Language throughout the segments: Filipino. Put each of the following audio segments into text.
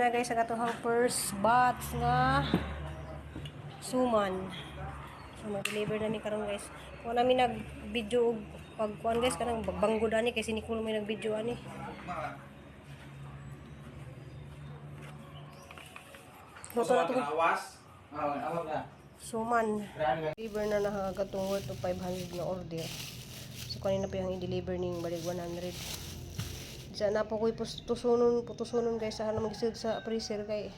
na guys sa katuhang first batch nga suman. So mag-deliver na ni karon guys. Kung namin nag-video pag kuan guys kanang bagbanggo ani kay si Nicole may nag-video ani. Luto na to. Suman. Deliver na nakakatong worth of 500 na order. So kanina pa yung i-deliver ning balik 100. Sa na po ko'y putusunon guys sa hanang magisig sa freezer kay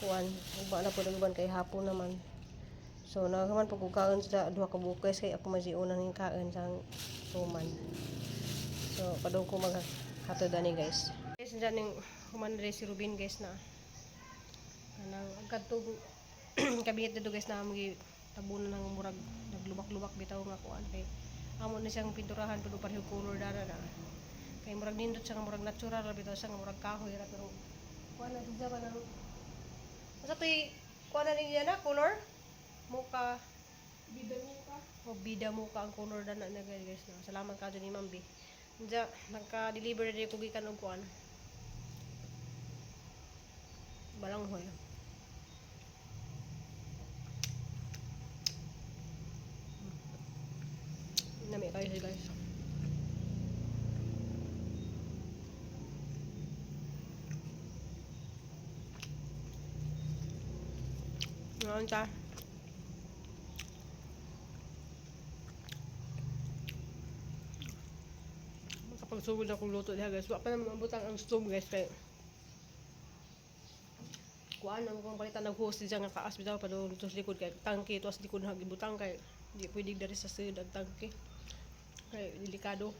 kuan uba na po nagban kay hapon naman. So nagaman po kaon sa duha ka bukas kay ako magiuna ning kaon sa suman. So padung ko maghatod ani guys. Guys dyan ning human si Rubin guys na kanang agkatog kabinet dito guys na magi tabunan ng murag naglubak-lubak bitaw nga kuan kay amo na siyang pinturahan pero pareho color dara na. Kay murag nindot siya nga murag natural bitaw siya nga murag kahoy ra pero kuan na siya ba nang asa toy kuan na niya na color muka bida muka o bida muka ang color dana na guys na. Salamat ka ni Ma'am B. Diya nagka-deliver na ko gikan og kuan balanghoy. Nami kayo guys. Ngayon ta. Kapag sugod akong luto diha guys, wa pa naman mabutang ang stove guys kay kuan ang kung palitan ng hose diyan nga kaas bitaw pa do sa likod kay tangke tuas likod na gibutang kay di pwede dari sa sud ang tangke. Kay delikado.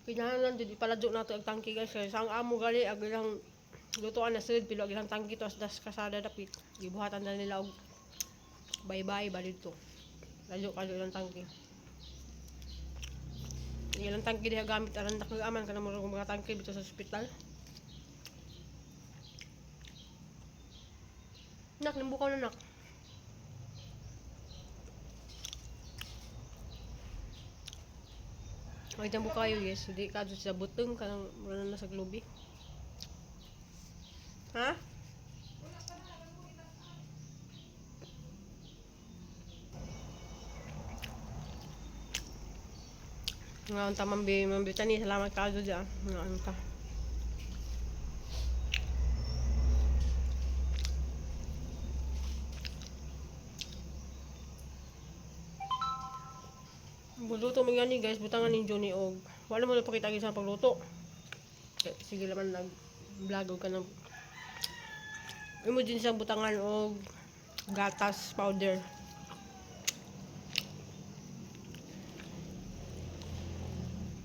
Kinahanglan jud ipaladyo nato ang tangke guys kay sang amo gali ag ilang lutuan na sud pilo ilang tangke tuas das kasada dapit. Gibuhatan na nila og bye-bye ba dito. Ladyo kayo ilang tangke. Ilang tangke diha gamit aran nakagaan ka na mga tangke dito sa ospital. Nak, nimbukaw na nak. Ay, tambo kayo guys. Hindi ka sa butong ka nang nasa globe. Ha? Ngayon ta mambitani. Salamat ka dyan. Ngayon ta. Buluto mo gani guys, butangan ni Johnny og wala mo na pakita sa pagluto. Sige naman nag-vlog ka ng imo din siyang butangan og gatas powder.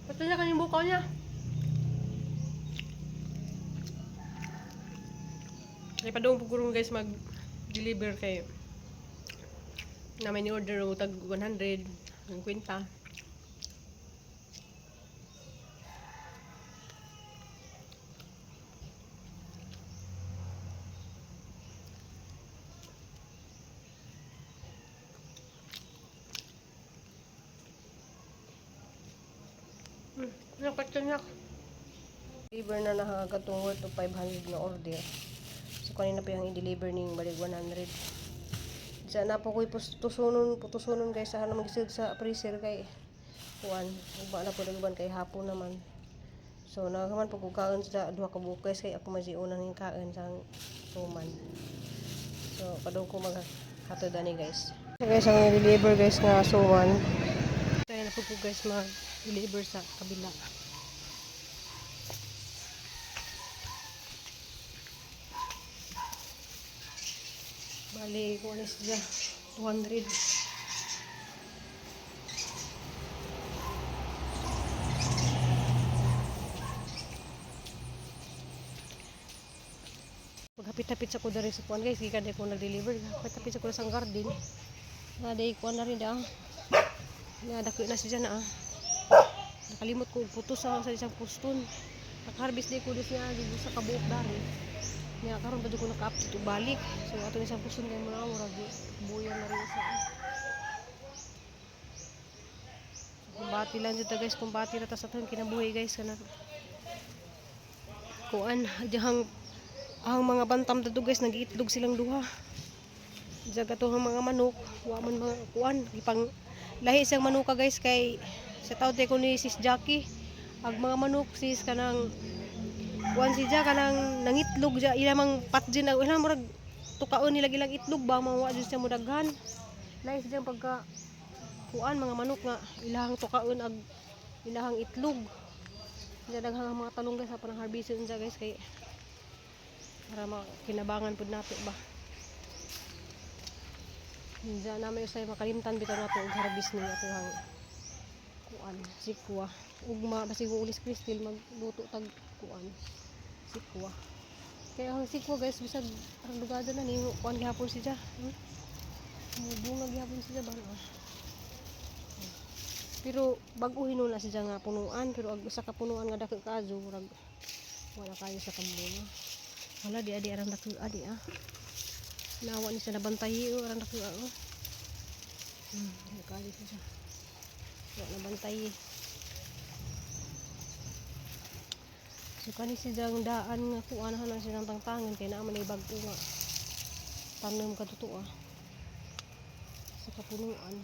Pati na kanyang bukaw niya. Kaya pa doon pagkurong guys mag-deliver kay na may ni-order o tag 100 ng kwenta. Nakatsanyak. Deliver na nakakatong worth of 500 na order. So kanina pa yung i-deliver ning balik 100. Sa na po ko'y putusunon guys sa hanang magisig sa freezer kay kuan uba na po nagban kay hapon naman. So nagaman po kaon sa duha ka bukas kay ako magiuna ning kaon sa suman. So padung ko maghatod ani guys. So guys ang deliver guys nga suman. Kaya na po guys mag-deliver sa kabila. Bali, kung ano siya, 200. Maghapit-hapit sa ko dari sa kuwan guys, kaya ko nag-deliver. Hapit-hapit sa ko sa garden. Naday kuwan na rin dah. Nadako na siya na nakalimot ko putos sa isang puston. Nakaharbis di ko dis niya dito sa kabuok dari. Niya karon pa ko naka-update to balik. So ato isang puston kay mo na murag buyan na rin sa. Kumbati lang dito guys, kumbati na ta sa aton kinabuhi guys kana. kuan dihang ang mga bantam dito guys nagiitlog silang duha. Diya gato ang mga manok, wa man mga kuan ipang lahi siyang manuka guys kay sa tawte ko ni sis Jackie. Ag mga manok sis kanang kuan si Jack kanang nangitlog ja ilamang patjin ag ilang murag tukaon nila gilang itlog ba mawa jud siya mudaghan. Lahi siyang pagka kuan mga manok nga ilahang tukaon ag ilahang itlog. Diya daghang mga talong guys sa panang harbisin ja guys kay para makinabangan pud nato ba. Diya namin usay makalimtan bitaw nato og harbis ni ato hang kuan sikwa ugma basig ulis kristil magluto tag kuan sikwa. Kaya ang sikwa guys bisag ang lugada na ni kuan gihapon siya. Bunga gihapon siya ba. Pero bag-o hinuna siya nga punuan pero ag usa ka punuan nga dako kaayo murag wala kayo sa kambunga. Wala di adi arang dako adi nawa ni siya nabantayi o arang dako di kayo siya. Wala nabantayi. So kani siyang daan nga kuanahan na silang tangtangan kay naa man ay bag-o nga tanom katuto sa kapunuan.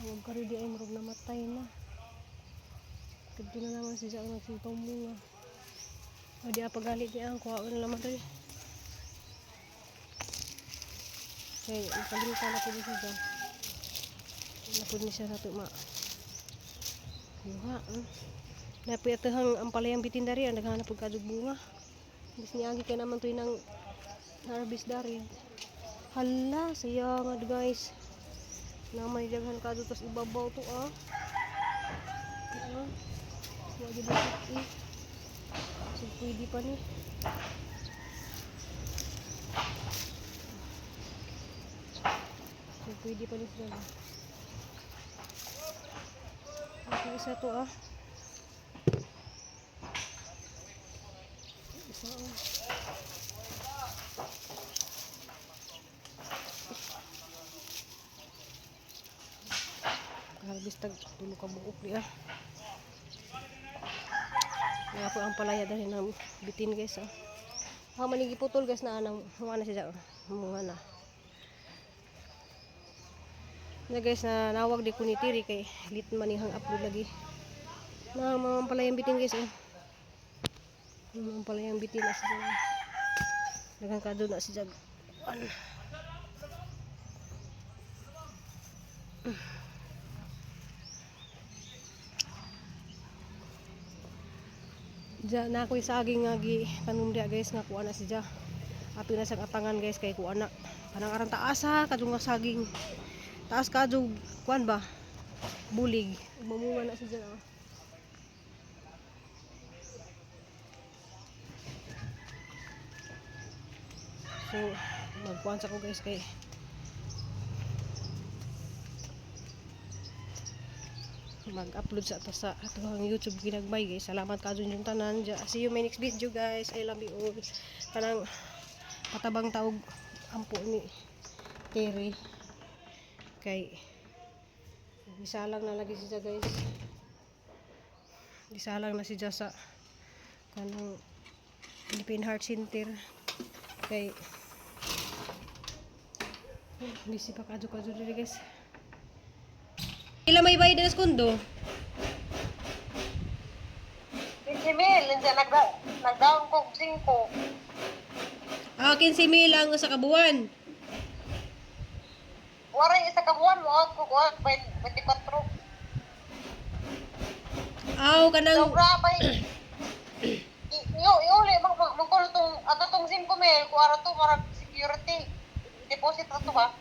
Huwag ka rin di ay marag namatay na. Kadto na naman siya ang nagsintong bunga. Adi apagalit niya ang kuhaan na naman rin. Kaya ipalimutan na po din siya. Napod niya siya sa tuma. Bunga. Napod ito ang palayang bitin dari. Ang naghanap po kadug bunga. Bis niya agi ka naman ito ng harvest dari. Hala, sayang guys. Na may daghan ka dito sa ibabaw to wala din so pwede pa ni sila ito isa to isa harvest tag tulo ka buok diya. Kaya po ang palaya dahil ng bitin guys manigi putol guys na anang humana siya humana na guys na nawag di ko ni tiri kay lit manihang upload lagi na mga palayang bitin guys mga palayang bitin na siya nagang kado na siya Diya na ako'y saging nga tanom diya guys nga kuha na si Diya. Api na siyang atangan guys kay kuha na. Kanang arang taas kadung nga saging. Taas kadung kuan ba? Bulig. Mamunga na si Diya. So magkuhan sa ko guys kay mag-upload sa atong YouTube ginagbay guys. Salamat kadyon yung tanan. See you my next video guys. I love you all. Kanang patabang taog ampo ni Terry. Kay gisalang na lagi siya guys. Gisalang na siya sa kanang Philippine Heart Center. Kay busy pa kadyo diri guys. Ila may bayad na skondo? 15,000, nandiyan nag-down ko 5. 15,000 ang sa kabuan. Waray isa kabuan mo ako ko 24. Kanang Grabay. Iuli mangkulo tong tong 5,000 ko ara to para security deposit ra to ba?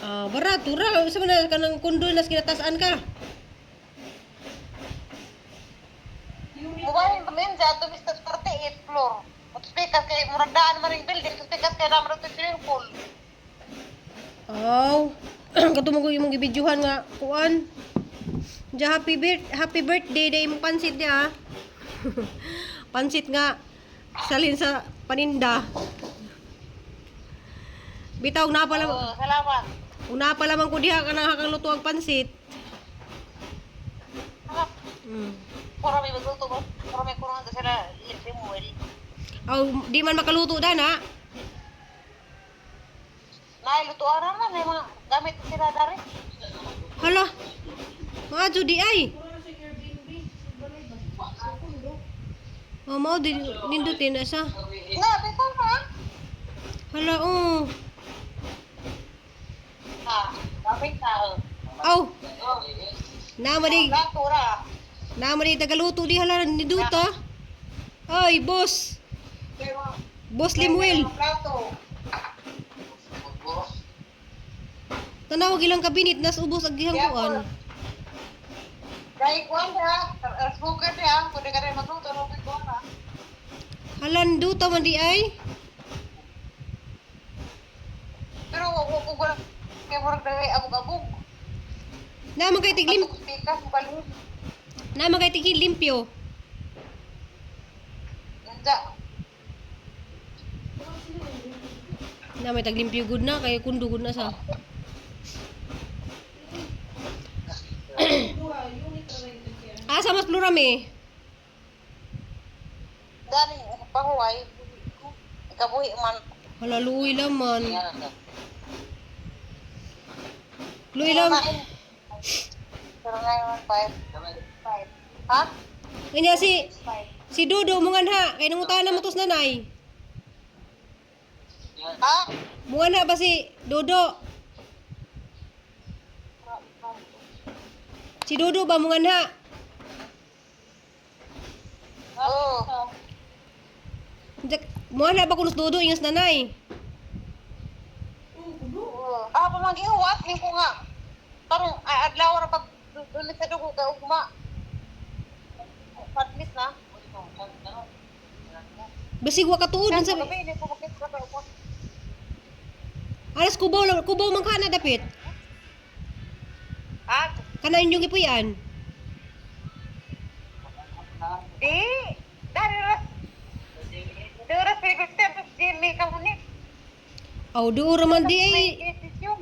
Barato ra. Sa man kanang kundo nas kinatasaan ka. Mobile pamen sa to Mr. 38th floor. Speaker kay murag daan man ring building, speaker kay naman to swimming pool. Kato mo ko imong gibidyohan nga kuan. Ja happy birthday day mo pansit dia. Pansit nga salin sa paninda. Bitaw na pala. Salamat. Una pa lamang ko diha kanang hakang luto ang pansit. Para may magluto ba? Para may kurang sa sila limuel. Aw, di man makaluto da na. Nailutuan na may mga gamit sila dari. Hala. Mga di ay. Oh, mau nindutin na sa. Na, bisa na. Hala, oh. Ha, gamit na. Aw, namari Natura. tagaluto di hala ni Duta. Ay, boss. Boss Limuel. Plato. Tanawag ilang kabinit nas ubos ag gihang kuan. Dahil kuwan na, sugar niya, kung di ka rin magluto, rupit ko na. Hala, ni Duta man di ay. Pero huwag ko lang, kaya mo nagdagay abog-abog. Naman kay tiglim, Ato kuspikas, mukalihim. naman kay tigil limpyo. Nandiya. Naman taglimpyo good na kay kundo good na sa. Asa mas plurame. Dani, pahuway. Ikabuhi man. Hala, luoy laman. Luoy lam. Pero ngayon, 5. Ha? Kanya si 5. si Dodo mungan ha kay nangutan na motos nanay. Ha? Mungan ha ba si Dodo? Si Dodo ba mungan ha? Oo. Mungan ha ba kunos Dodo ingas nanay? Ah, pamanggihuwat, yung ko nga. Karong, adlaw na pag doon sa dugo ka ugma. Patlis na. Basig wa katuod man sa. Gabi, hindi ko makita ka ugma. Alas kubaw man kana dapit. Ah, Kana inyong ipuyan. di. Dari ras. Dari ras, pero Jimmy kamu ni. Aw duura man di ay. May desisyon.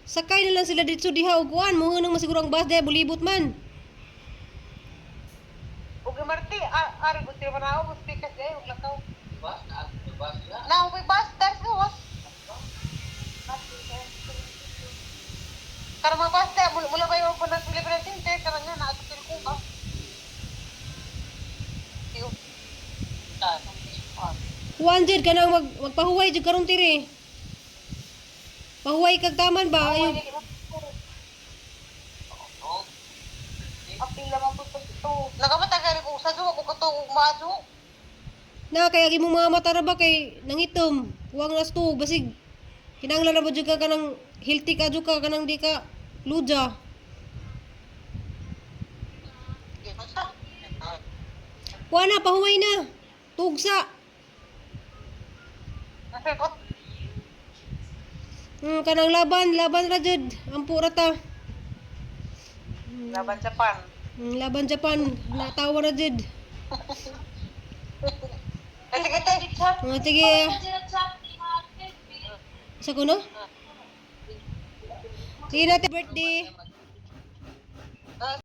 Sakay na lang sila dito diha og kuan mo nang masiguro ang bus dahil bulibot man. Ugi marti, ari buti pa na ako, speakers day, ug lakaw. Na, ugi bus, dari sa was. Karena mabas deh, mula ba yung pinag-pilipin tinte, karena nga naatukil ko ba? 100 ka nang magpahuway jud karon tiri. Pahuway kag taman ba ayo. Apil naman po ito. Nakamatagal ko sa duwa ko kato umado. Na kaya imong mga mata ra ba kay nangitom. Huwag nas tuog basig. Kinahanglan na ba jud ka kanang healthy ka jud ka kanang di ka luja. Kuha na pahuway na. Tugsa. Kanang laban ra jud. Ampo ra ta. Laban Japan. Laban Japan, natawa ra jud. Sige, chat. Sige. Sa kuno? Sige natin birthday.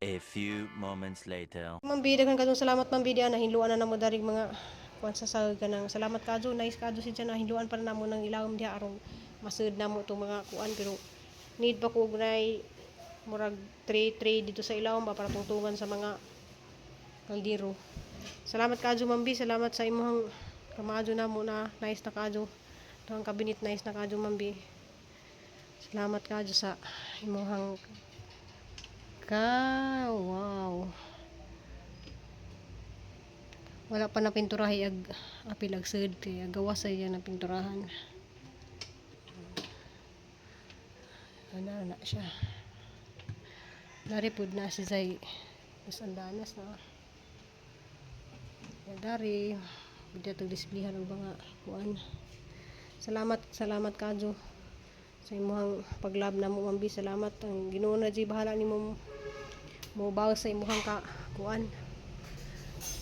A few moments later. Mambida kan kadong salamat mambida na hinluan na namo darig mga kuan sa sagad kanang salamat kadto nice kadto si na hinluan pa na namo nang ilawom diha aron masud namo tong mga kuan pero need pa ko gnay murag tray dito sa ilawom ba para tungtungan sa mga kaldero. Salamat kadto mambi, salamat sa imong kamadyo namo na nice na kadto. Tong kabinet nice na kadto mambi. Salamat kadto sa imong wow. Wala pa na pinturahi ag apil ag sud kay gawas ay na pinturahan. Ana siya. Dari pud na si Zay. Andanas na. Dari bidya tag displihan og mga kuan. Salamat kadto sa imong paglab na mo mambi. Salamat ang Ginoo na di bahala nimo mo baw sa imong ka kuan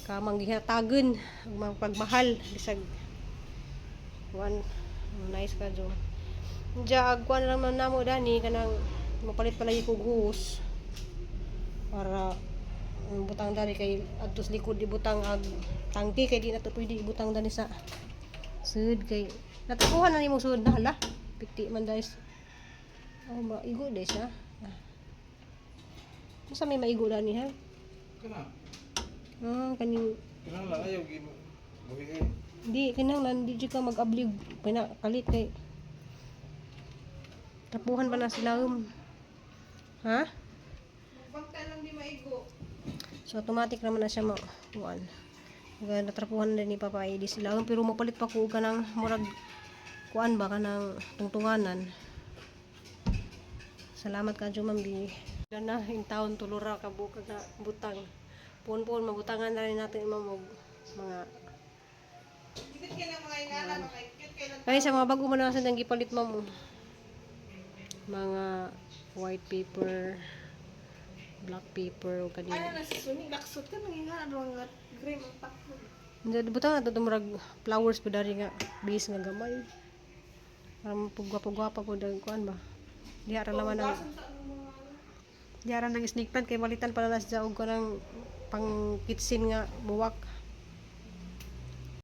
ka manggihatagen ang pagmahal bisag kuan nice ka jo ja kuan naman namo dani kanang mapalit pala ko guhos para butang dari kay adtos likod di butang ag tangke kay di na to pwede ibutang dani sa sud kay natakuhan na nimo sud na hala piti man guys. Oh maigo dai siya. Masa may maigo dani ha? Kana. Kaning Kana lang ayaw gi buhi. di kinahanglan di jud ka mag-ablig pina kalit kay tapuhan pa na sila ha? Bangka lang di maigo. So automatic naman na siya mo kuan. Natrapuhan na ni Papa ID sila pero mapalit pa ko ka ng murag kuan ba ka ng tungtunganan. Salamat ka jo ma'am bi. Na yung taon tulura ka buka na butang. Pon mabutangan na rin natin imong mga Dikit kay lang mga inana makaikit kay lang. kaya sa mga bago mo na sa gipalit mo mga white paper, black paper o kanina. Ano na sa suni laksot ka nang inana nga gray ang takbo. Hindi, butang na ito murag flowers pa dari nga base nga gamay. Parang pugwa-pugwapa po dahil kuan ba. Diara naman ang diara ng snake plant kay malitan pala nas jaog ko ng pang kitchen nga buwak.